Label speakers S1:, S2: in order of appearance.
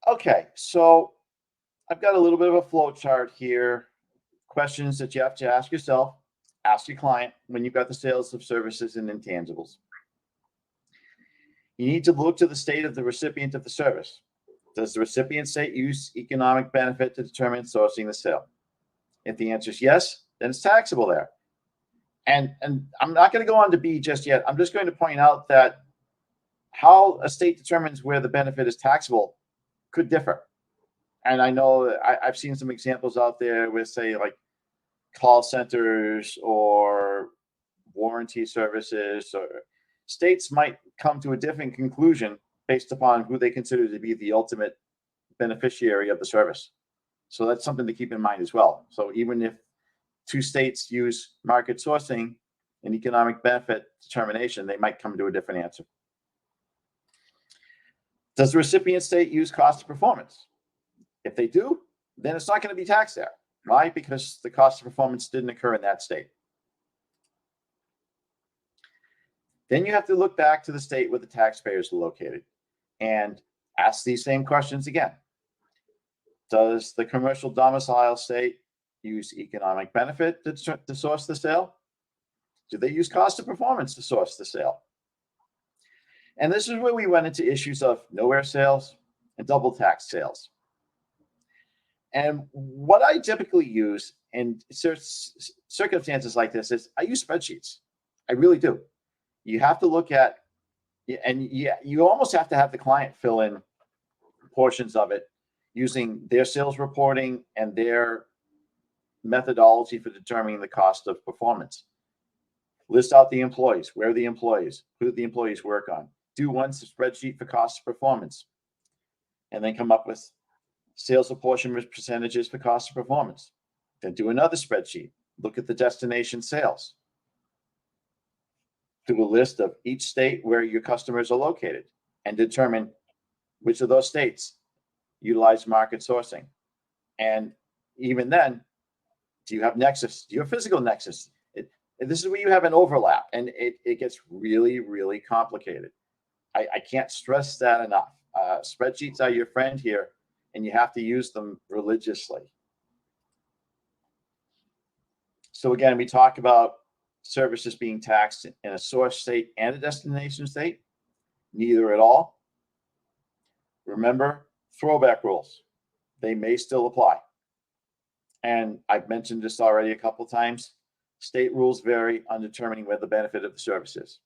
S1: Okay, so I've got a little bit of a flow chart here. Questions that you have to ask yourself, ask your client when you've got the sales of services and intangibles. You need to look to the state of the recipient of the service. Does the recipient state use economic benefit to determine sourcing the sale? If the answer is yes, then it's taxable there. And I'm not going to go on to B just yet. I'm just going to point out that how a state determines where the benefit is taxable could differ. And I know I've seen some examples out there with, say, like call centers or warranty services, or states might come to a different conclusion based upon who they consider to be the ultimate beneficiary of the service. So that's something to keep in mind as well. So even if two states use market sourcing and economic benefit determination, they might come to a different answer. Does the recipient state use cost of performance? If they do, then it's not going to be taxed there. Why? Because the cost of performance didn't occur in that state. Then you have to look back to the state where the taxpayers are located and ask these same questions again. Does the commercial domicile state use economic benefit to source the sale? Do they use cost of performance to source the sale? And this is where we went into issues of nowhere sales and double tax sales. And what I typically use in circumstances like this is I use spreadsheets. I really do. You have to look at, and you almost have to have the client fill in portions of it using their sales reporting and their methodology for determining the cost of performance. List out the employees, where are the employees, who do the employees work on. Do one spreadsheet for cost of performance, and then come up with sales apportionment percentages for cost of performance. Then do another spreadsheet. Look at the destination sales. Do a list of each state where your customers are located and determine which of those states utilize market sourcing. And even then, do you have nexus? Do you have physical nexus? This is where you have an overlap, and it gets really, really complicated. I can't stress that enough. Spreadsheets are your friend here, and you have to use them religiously. So again, we talk about services being taxed in a source state and a destination state, neither at all. Remember, throwback rules, they may still apply. And I've mentioned this already a couple of times. State rules vary on determining where the benefit of the service is.